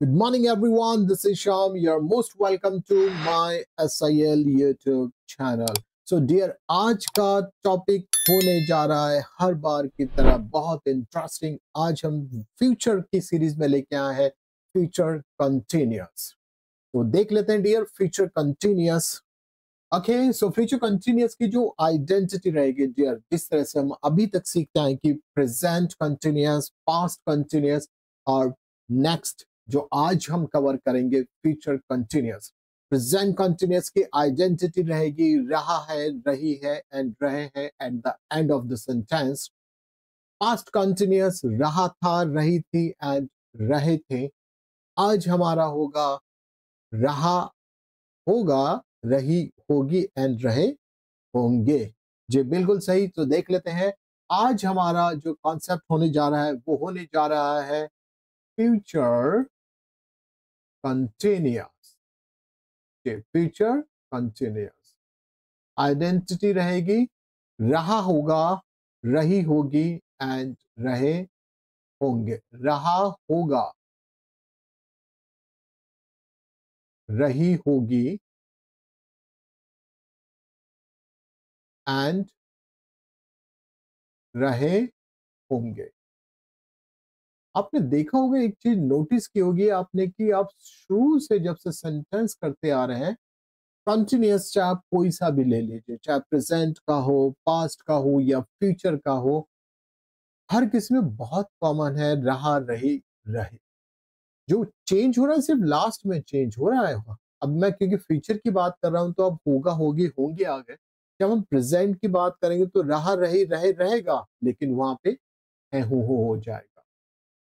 Good morning, everyone. This is Sham. You're most welcome to my SIL YouTube channel. So, dear, आज का topic होने जा रहा है हर बार की तरह बहुत इंटरेस्टिंग। आज हम फ्यूचर की सीरीज में लेके आए हैं फ्यूचर कंटिन्यूअस। तो देख लेते हैं dear future continuous. Okay, so future continuous की जो आइडेंटिटी रहेगी डियर, जिस तरह से हम अभी तक सीखते हैं कि प्रेजेंट कंटिन्यूअस, पास्ट कंटिन्यूअस और नेक्स्ट जो आज हम कवर करेंगे फ्यूचर कंटिन्यूअस। प्रेजेंट कंटिन्यूअस की आइडेंटिटी रहेगी रहा है, रही है एंड रहे हैं at the end of the sentence. Past continuous रहा था, रही थी एंड रहे थे। आज हमारा होगा रहा होगा, रही होगी एंड रहे होंगे। जी बिल्कुल सही। तो देख लेते हैं आज हमारा जो कॉन्सेप्ट होने जा रहा है वो होने जा रहा है future continuous. Future continuous identity रहेगी रहा होगा, रही होगी एंड रहे होंगे। रहा होगा, रही होगी एंड रहे होंगे। आपने देखा होगा, एक चीज नोटिस की होगी आपने कि आप शुरू से जब से सेंटेंस करते आ रहे हैं कंटिन्यूअस, चाहे आप कोई सा भी ले लीजिए, चाहे प्रेजेंट का हो, पास्ट का हो या फ्यूचर का हो, हर किसी में बहुत कॉमन है रहा, रही, रहे। जो चेंज हो रहा है सिर्फ लास्ट में चेंज हो रहा है। अब मैं क्योंकि फ्यूचर की बात कर रहा हूं तो अब होगा, होगी, होंगे आ गए। जब हम प्रेजेंट की बात करेंगे तो रहा, रही, रहे रहेगा, लेकिन वहां पे है हो जाएगा।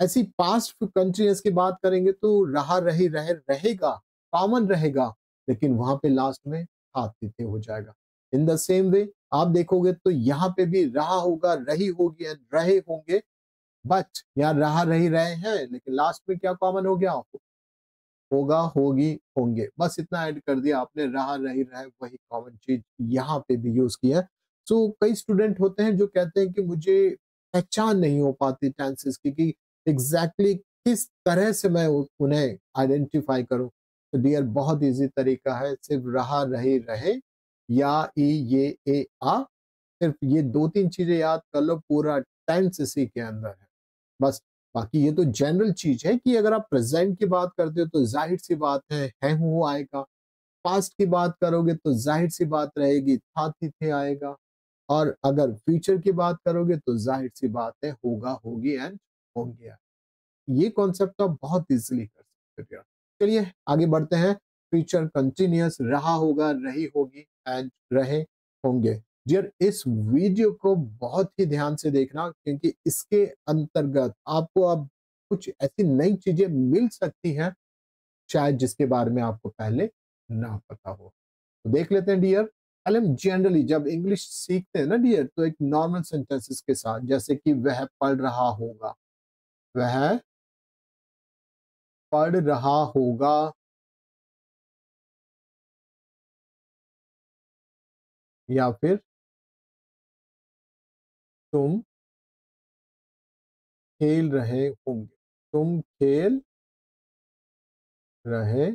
ऐसी पास्ट कंटिन्यूअस की बात करेंगे तो रहा, रही, रहे रहेगा, कॉमन रहेगा, लेकिन वहां पे लास्ट में हाथ थे हो जाएगा। इन द सेम वे आप देखोगे तो यहाँ पे भी रहा होगा, रही होगी एंड रहे होंगे। बट यहाँ रहा, रही, रहे हैं, लेकिन लास्ट में क्या कॉमन हो गया? होगा, होगी, होंगे। बस इतना ऐड कर दिया आपने, रहा, रही, रहे, वही कॉमन चीज यहाँ पे भी यूज किया। सो कई स्टूडेंट होते हैं जो कहते हैं कि मुझे पहचान नहीं हो पाती टेंसेस की कि एग्जैक्टली किस तरह से मैं उन्हें आइडेंटिफाई करूं। तो डियर बहुत इजी तरीका है, सिर्फ रहा, रही, रहे या ई, ये, ए, आ, सिर्फ ये दो तीन चीजें याद कर लो, पूरा टेंस इसी के अंदर है बस। बाकी ये तो जनरल चीज है कि अगर आप प्रेजेंट की बात करते हो तो जाहिर सी बात है हूँ आएगा। पास्ट की बात करोगे तो जाहिर सी बात रहेगी था, थी, थे आएगा। और अगर फ्यूचर की बात करोगे तो जाहिर सी बात है होगा, होगी एंड होंगे। ये कॉन्सेप्ट आप बहुत इजीली कर सकते हो। चलिए आगे बढ़ते हैं। फ्यूचर कंटिन्यूअस रहा होगा, रही होगी एंड रहे होंगे। डियर इस वीडियो को बहुत ही ध्यान से देखना, क्योंकि इसके अंतर्गत आपको अब कुछ ऐसी नई चीजें मिल सकती हैं शायद जिसके बारे में आपको पहले ना पता हो। तो देख लेते हैं डियर। पहले हम जनरली जब इंग्लिश सीखते हैं ना डियर, तो एक नॉर्मल सेंटेंसेस के साथ, जैसे कि वह पढ़ रहा होगा, वह पढ़ रहा होगा, या फिर तुम खेल रहे होंगे, तुम खेल रहे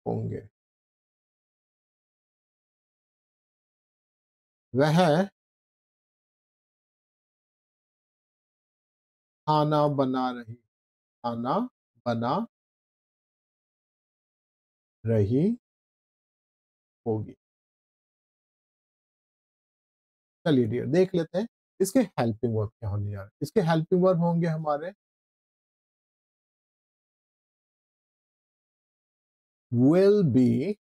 होंगे। वह खाना बना रही, खाना बना रही होगी। चलिए डियर देख लेते हैं इसके हेल्पिंग वर्ब क्या होने जा रहे हैं। इसके हेल्पिंग वर्ब होंगे हमारे will be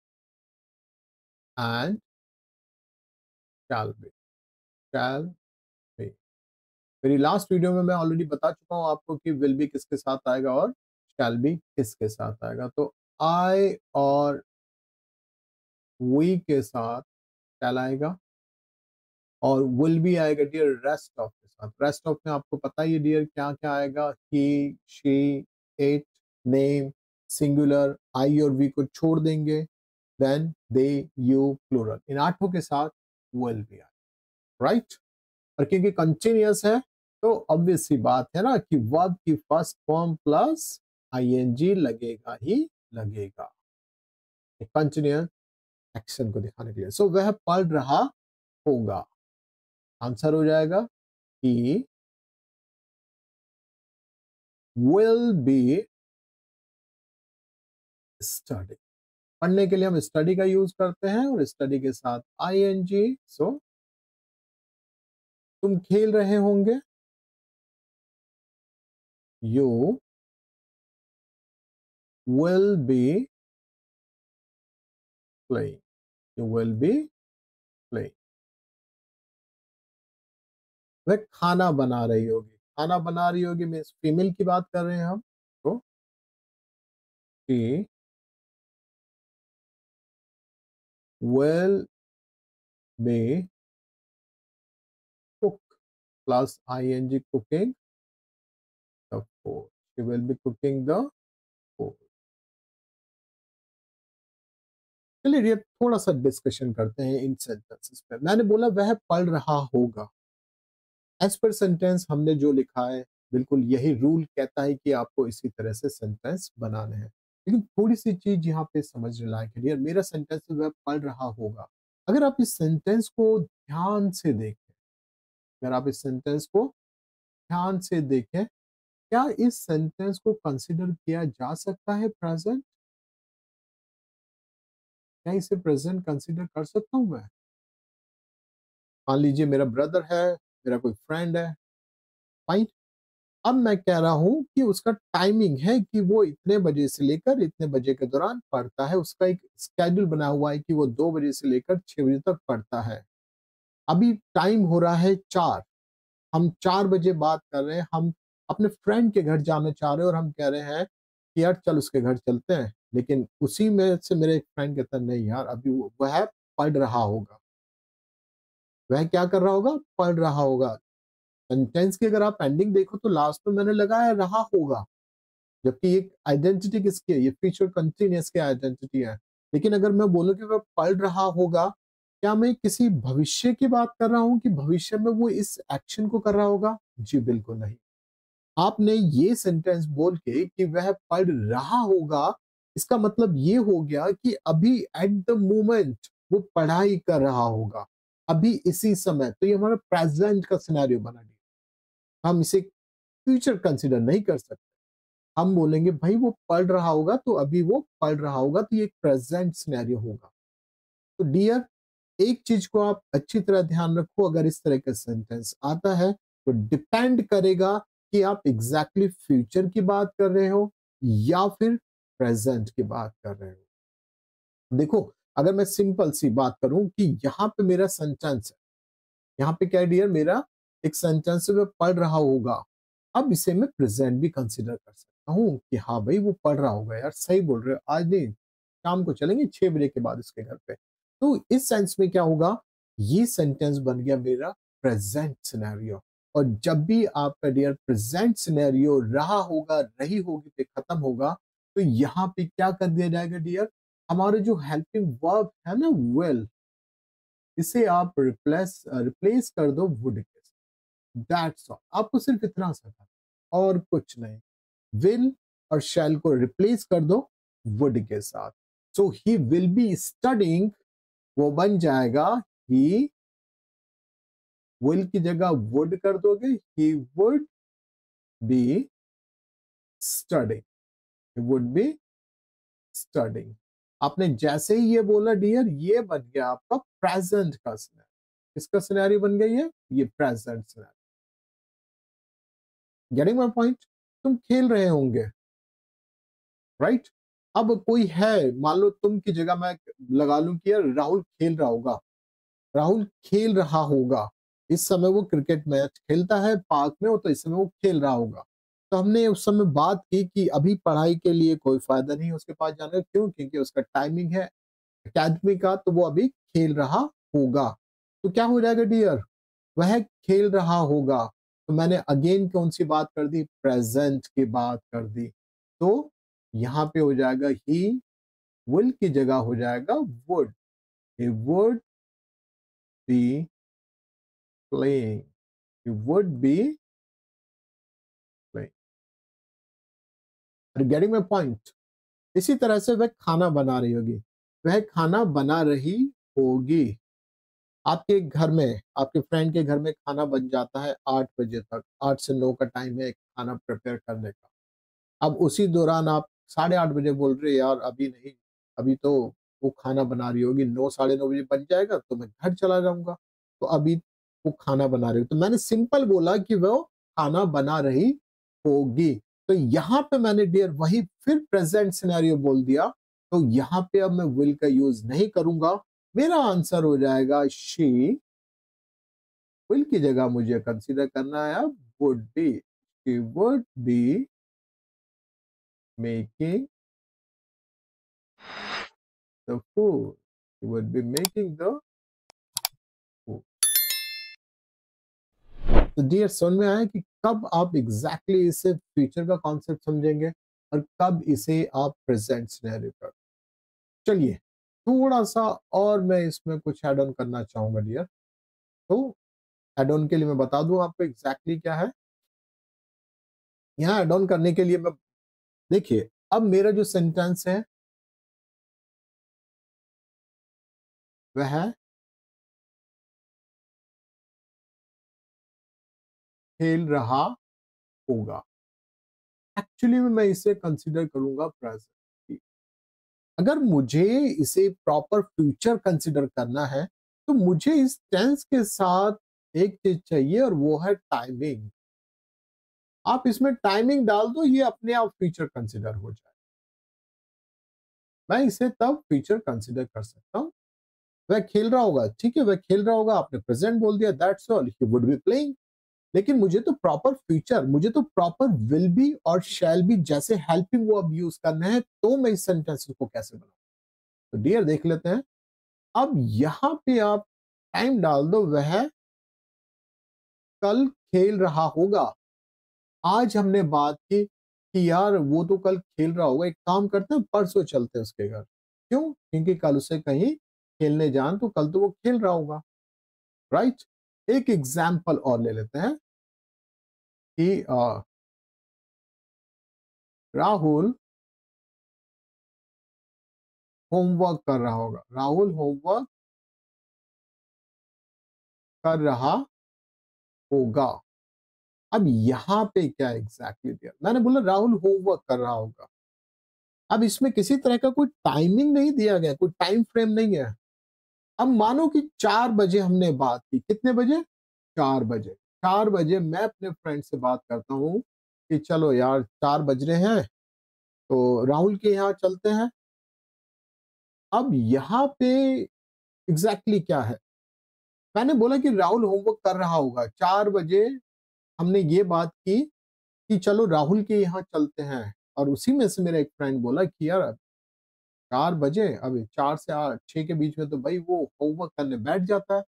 and shall be, shall be। मेरी लास्ट वीडियो में मैं ऑलरेडी बता चुका हूं आपको कि will be किसके साथ आएगा और shall be किसके साथ आएगा। तो I और we के साथ shall आएगा और will be आएगा डियर रेस्ट ऑफ के साथ। रेस्ट ऑफ में आपको पता ही है डियर क्या क्या आएगा, ही, शी, इट, नेम, सिंगुलर, आई और वी को छोड़ देंगे, देन दे, यू, प्लूरल। इन आठों के साथ will be आएगा, राइट। और क्योंकि कंटिन्यूअस है तो ऑब्वियस सी बात है ना कि वर्ब की फर्स्ट फॉर्म प्लस आईएनजी लगेगा ही लगेगा कंटिन्यूअस एक्शन को दिखाने के लिए। सो वह पढ़ रहा होगा, आंसर हो जाएगा ही विल बी स्टडी। पढ़ने के लिए हम स्टडी का यूज करते हैं और स्टडी के साथ आईएनजी। सो तुम खेल रहे होंगे, you will be playing, you will be playing. वह खाना बना रही होगी, खाना बना रही होगी मीन्स फीमेल की बात कर रहे हैं हम, तो she will be cook plus ing cooking the food. She will be cooking the food. चलिए ये थोड़ा सा डिस्कशन करते हैं इन सेंटेंसेस पे। मैंने बोला वह पढ़ रहा होगा, एज पर सेंटेंस हमने जो लिखा है बिल्कुल यही रूल कहता है कि आपको इसी तरह से सेंटेंस बनाने हैं। लेकिन थोड़ी सी चीज यहाँ पे समझने लायक है यार, मेरा सेंटेंस वह पढ़ रहा होगा। अगर आप इस सेंटेंस को ध्यान से देखें, अगर आप इस सेंटेंस को ध्यान से देखें, क्या इस सेंटेंस को कंसिडर किया जा सकता है प्रेजेंट? क्या इसे प्रेजेंट कंसिडर कर सकता हूं मैं? मान लीजिए मेरा ब्रदर है, मेरा कोई फ्रेंड है, फाइन। अब मैं कह रहा हूं कि उसका टाइमिंग है कि वो इतने बजे से लेकर इतने बजे के दौरान पढ़ता है, उसका एक स्केड्यूल बना हुआ है कि वो 2 बजे से लेकर 6 बजे तक पढ़ता है। अभी टाइम हो रहा है 4, हम 4 बजे बात कर रहे हैं, हम अपने फ्रेंड के घर जाना चाह रहे हैं और हम कह रहे हैं कि यार चल उसके घर चलते हैं, लेकिन उसी में से मेरे एक फ्रेंड कहता है नहीं यार अभी वह पढ़ रहा होगा। वह क्या कर रहा होगा? पढ़ रहा होगा। सेंटेंस की अगर आप एंडिंग देखो तो लास्ट में मैंने लगाया रहा होगा, जबकि एक आइडेंटिटी किसकी है? ये फ्यूचर कंटिन्यूअस की आइडेंटिटी है। लेकिन अगर मैं बोलूं कि वह पढ़ रहा होगा, क्या मैं किसी भविष्य की बात कर रहा हूं कि भविष्य में वो इस एक्शन को कर रहा होगा? जी बिल्कुल नहीं। आपने ये सेंटेंस बोल के कि वह पढ़ रहा होगा, इसका मतलब ये हो गया कि अभी एट द मोमेंट वो पढ़ाई कर रहा होगा, अभी इसी समय। तो ये हमारा प्रेजेंट का सिनेरियो बना दिया। हम इसे फ्यूचर कंसीडर नहीं कर सकते। हम बोलेंगे भाई वो पढ़ रहा होगा, तो अभी वो पढ़ रहा होगा, तो ये एक प्रेजेंट सिनेरियो होगा। तो डियर, एक चीज को आप अच्छी तरह ध्यान रखो, अगर इस तरह का सेंटेंस आता है तो डिपेंड करेगा कि आप एग्जैक्टली फ्यूचर की बात कर रहे हो या फिर प्रेजेंट की बात कर रहे हो। देखो, अगर मैं सिंपल सी बात करूं कि यहाँ पे मेरा सेंटेंस है, यहाँ पे क्या है डियर, मेरा एक सेंटेंस में पढ़ रहा होगा। अब इसे मैं प्रेजेंट भी कंसिडर कर सकता हूँ कि हाँ भाई वो पढ़ रहा होगा, यार सही बोल रहे हो, आज नहीं शाम को चलेंगे 6 बजे के बाद उसके घर पे। तो इस सेंस में क्या होगा, ये सेंटेंस बन गया मेरा प्रेजेंट सिनेरियो। और जब भी आपका डियर प्रेजेंट सिनेरियो रहा होगा, रही होगी पे खत्म होगा, तो यहाँ पे क्या कर दिया जाएगा डियर, हमारे जो हेल्पिंग वर्ब है ना विल, इसे आप रिप्लेस रिप्लेस कर दो वुड के साथ। दैट्स ऑल, आपको सिर्फ इतना सा था और कुछ नहीं। विल और शैल को रिप्लेस कर दो वुड के साथ। सो ही विल बी स्टडिंग, वो बन जाएगा ही, विल की जगह वुड कर दोगे, he would be studying, he would be studying. आपने जैसे ही ये बोला डियर, ये बन गया आपका प्रेजेंट का सिनेरियो। किसका सिनेरियो बन गई है? ये present scenario. Getting my point? तुम खेल रहे होंगे, राइट? अब कोई है, मान लो तुम की जगह मैं लगा लूं कि यार राहुल खेल रहा होगा, राहुल खेल रहा होगा, इस समय वो क्रिकेट मैच खेलता है पार्क में, हो तो इस समय वो खेल रहा होगा। तो हमने उस समय बात की कि अभी पढ़ाई के लिए कोई फायदा नहीं है उसके पास जाने का, क्यों? क्योंकि उसका टाइमिंग है एकेडमी का, तो वो अभी खेल रहा होगा। तो क्या हो जाएगा डियर, वह खेल रहा होगा। तो मैंने अगेन कौन सी बात कर दी? प्रेजेंट की बात कर दी। तो यहाँ पे हो जाएगा ही, विल की जगह हो जाएगा would, he would be playing, he would be getting my point? इसी तरह से वह खाना बना रही होगी, वह खाना बना रही होगी। आपके घर में, आपके फ्रेंड के घर में खाना बन जाता है 8 बजे तक, 8 से 9 का टाइम है खाना प्रिपेयर करने का। अब उसी दौरान आप 8:30 बजे बोल रहे यार अभी नहीं, अभी तो वो खाना बना रही होगी, 9 साढ़े 9 बजे बन जाएगा तो मैं घर चला जाऊंगा, तो अभी वो खाना बना रही हो। तो मैंने सिंपल बोला कि वो खाना बना रही होगी। तो यहाँ पे मैंने डियर वही फिर प्रेजेंट सिनेरियो बोल दिया, तो यहाँ पे अब मैं विल का यूज नहीं करूंगा। मेरा आंसर हो जाएगा शी। विल की जगह मुझे कंसीडर करना है अब would be. She would be making the food. He would be making the food. तो डियर समझ में आया कि कब आप एग्जैक्टली इसे फ्यूचर का कॉन्सेप्ट समझेंगे और कब इसे आप प्रेजेंट सिनेरियो कर। चलिए थोड़ा सा और मैं इसमें कुछ ऐड ऑन करना चाहूंगा डियर। तो ऐड ऑन के लिए मैं बता दूं आपको एग्जैक्टली क्या है। यहाँ ऐड ऑन करने के लिए मैं, देखिए अब मेरा जो सेंटेंस है वह खेल रहा होगा। एक्चुअली में मैं इसे कंसिडर करूंगा प्रेजेंट। अगर मुझे इसे प्रॉपर फ्यूचर कंसिडर करना है तो मुझे इस टेंस के साथ एक चीज चाहिए और वो है टाइमिंग। आप इसमें टाइमिंग डाल दो, ये अपने आप फ्यूचर कंसिडर हो जाए। मैं इसे तब फ्यूचर कंसिडर कर सकता हूं। वह खेल रहा होगा, ठीक है, वह खेल रहा होगा, आपने प्रेजेंट बोल दिया, that's all, he would be playing. लेकिन मुझे तो प्रॉपर फ्यूचर, मुझे तो प्रॉपर विल बी और शैल बी जैसे हेल्पिंग वर्ब यूज करना है, तो मैं इस सेंटेंस को कैसे बनाऊं। तो डियर देख लेते हैं। अब यहां पे आप टाइम डाल दो, वह कल खेल रहा होगा। आज हमने बात की कि यार वो तो कल खेल रहा होगा, एक काम करते हैं परसों चलते हैं उसके घर। क्यों? क्योंकि कल उसे कहीं खेलने जान, तो कल तो वो खेल रहा होगा, राइट। एक एग्जाम्पल और ले लेते हैं कि राहुल होमवर्क कर रहा होगा। राहुल होमवर्क कर रहा होगा। अब यहां पे क्या एग्जैक्टली दिया? मैंने बोला राहुल होमवर्क कर रहा होगा। अब इसमें किसी तरह का कोई टाइमिंग नहीं दिया गया, कोई टाइम फ्रेम नहीं है। अब मानो कि 4 बजे हमने बात की, कितने बजे? 4 बजे। 4 बजे मैं अपने फ्रेंड से बात करता हूँ कि चलो यार 4 बज रहे हैं तो राहुल के यहाँ चलते हैं। अब यहाँ पे एग्जैक्टली क्या है? मैंने बोला कि राहुल होमवर्क कर रहा होगा। 4 बजे हमने ये बात की कि चलो राहुल के यहाँ चलते हैं, और उसी में से मेरा एक फ्रेंड बोला कि यार 4 बजे, अभी 4 से 6 के बीच में तो भाई वो होमवर्क करने बैठ जाता है,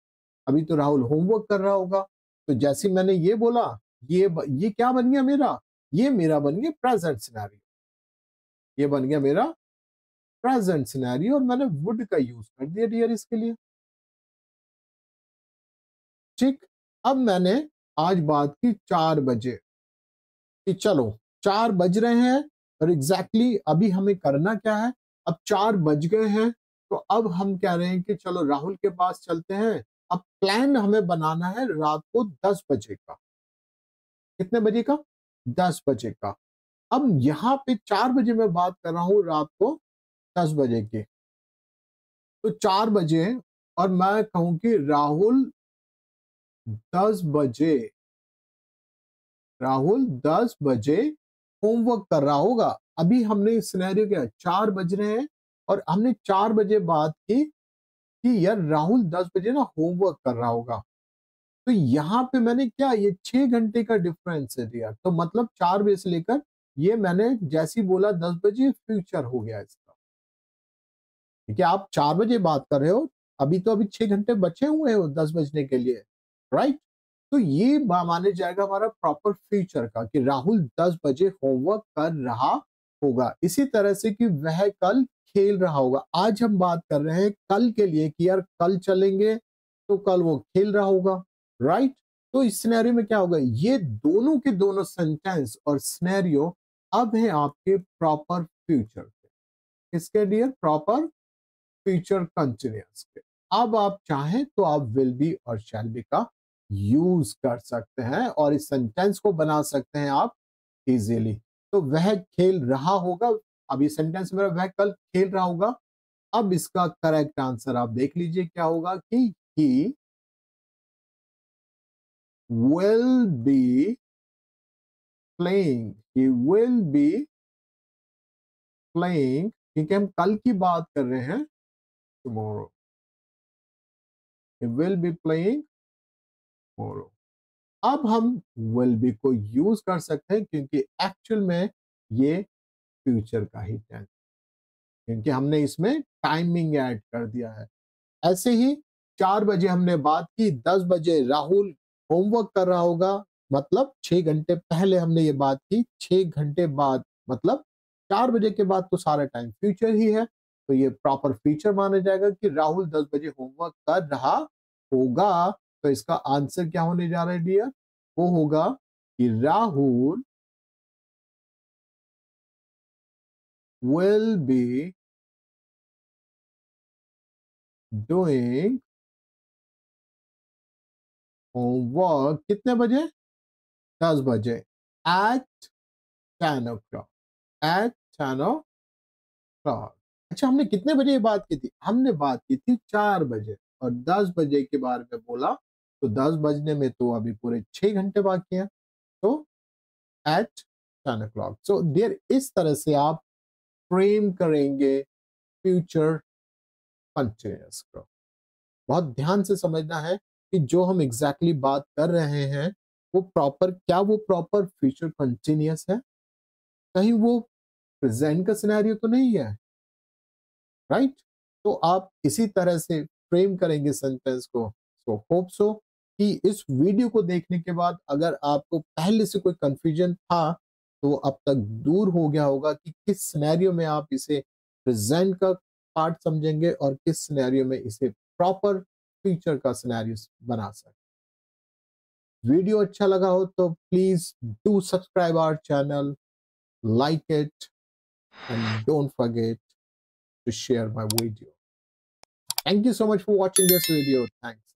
अभी तो राहुल होमवर्क कर रहा होगा। तो जैसे मैंने ये बोला, ये क्या बन गया मेरा? ये मेरा बन गया प्रेजेंट सिनेरियो। ये बन गया मेरा प्रेजेंट सिनेरियो, और मैंने वुड का यूज कर दिया डियर इसके लिए। ठीक। अब मैंने आज बात की 4 बजे कि चलो 4 बज रहे हैं, और एग्जैक्टली अभी हमें करना क्या है? अब 4 बज गए हैं, तो अब हम कह रहे हैं कि चलो राहुल के पास चलते हैं। अब प्लान हमें बनाना है रात को 10 बजे का। कितने बजे का? 10 बजे का। अब यहाँ पे 4 बजे मैं बात कर रहा हूँ रात को 10 बजे की। तो 4 बजे, और मैं कहूं कि राहुल 10 बजे, राहुल 10 बजे होमवर्क कर रहा होगा। अभी हमने सिनेरियो क्या, 4 बज रहे हैं, और हमने 4 बजे बात की कि यार राहुल 10 बजे ना होमवर्क कर रहा होगा। तो यहाँ पे मैंने क्या, ये 6 घंटे का डिफरेंस है दिया। तो मतलब 4 बजे से लेकर, ये मैंने जैसी बोला 10 बजे, फ्यूचर हो गया इसका। ठीक है, आप 4 बजे बात कर रहे हो, अभी तो अभी 6 घंटे बचे हुए हो 10 बजने के लिए, राइट। तो ये माने जाएगा हमारा प्रॉपर फ्यूचर का कि राहुल 10 बजे होमवर्क कर रहा होगा। इसी तरह से कि वह कल खेल रहा होगा। आज हम बात कर रहे हैं कल के लिए कि यार कल चलेंगे, तो कल वो खेल रहा होगा, राइट। तो इस सिनेरियो में क्या होगा, ये दोनों के दोनों सेंटेंस और सिनेरियो अब है आपके प्रॉपर फ्यूचर के, किसके डियर? प्रॉपर फ्यूचर कंटिन्यूअस के। अब आप चाहें तो आप विल बी और शैल बी का यूज कर सकते हैं और इस सेंटेंस को बना सकते हैं आप इजीली। तो वह खेल रहा होगा, अब ये सेंटेंस मेरा वह कल खेल रहा होगा। अब इसका करेक्ट आंसर आप देख लीजिए क्या होगा कि he will be playing, he will be playing, क्योंकि हम कल की बात कर रहे हैं, tomorrow, he will be playing tomorrow. अब हम विल बी को यूज कर सकते हैं क्योंकि एक्चुअल में ये फ्यूचर का ही टेंस, क्योंकि हमने इसमें टाइमिंग ऐड कर दिया है। ऐसे ही 4 बजे हमने बात की, 10 बजे राहुल होमवर्क कर रहा होगा, मतलब 6 घंटे पहले हमने ये बात की, 6 घंटे बाद मतलब 4 बजे के बाद तो सारा टाइम फ्यूचर ही है। तो ये प्रॉपर फ्यूचर माना जाएगा कि राहुल 10 बजे होमवर्क कर रहा होगा। तो इसका आंसर क्या होने जा रहा है डियर? वो होगा कि Rahul will be doing homework कितने बजे? 10 बजे, at 10 o'clock, at 10 o'clock। अच्छा, हमने कितने बजे ये बात की थी? हमने बात की थी 4 बजे और 10 बजे के बारे में बोला, तो 10 बजने में तो अभी पूरे 6 घंटे बाकी हैं। तो at 10 o'clock। सो डियर, इस तरह से आप फ्रेम करेंगे फ्यूचर कंटिन्यूअस को। बहुत ध्यान से समझना है कि जो हम एग्जैक्टली exactly बात कर रहे हैं वो प्रॉपर, क्या वो प्रॉपर फ्यूचर कंटिन्यूअस है? कहीं वो प्रेजेंट का सिनेरियो तो नहीं है, राइट? तो आप इसी तरह से फ्रेम करेंगे सेंटेंस को। सो होप सो कि इस वीडियो को देखने के बाद अगर आपको पहले से कोई कंफ्यूजन था तो अब तक दूर हो गया होगा कि किस सिनेरियो में आप इसे प्रेजेंट का पार्ट समझेंगे और किस सिनेरियो में इसे प्रॉपर फ्यूचर का सिनेरियो बना सकते। वीडियो अच्छा लगा हो तो please do subscribe our channel, like it, and don't forget to share my video. Thank you so much for watching this video. Thanks.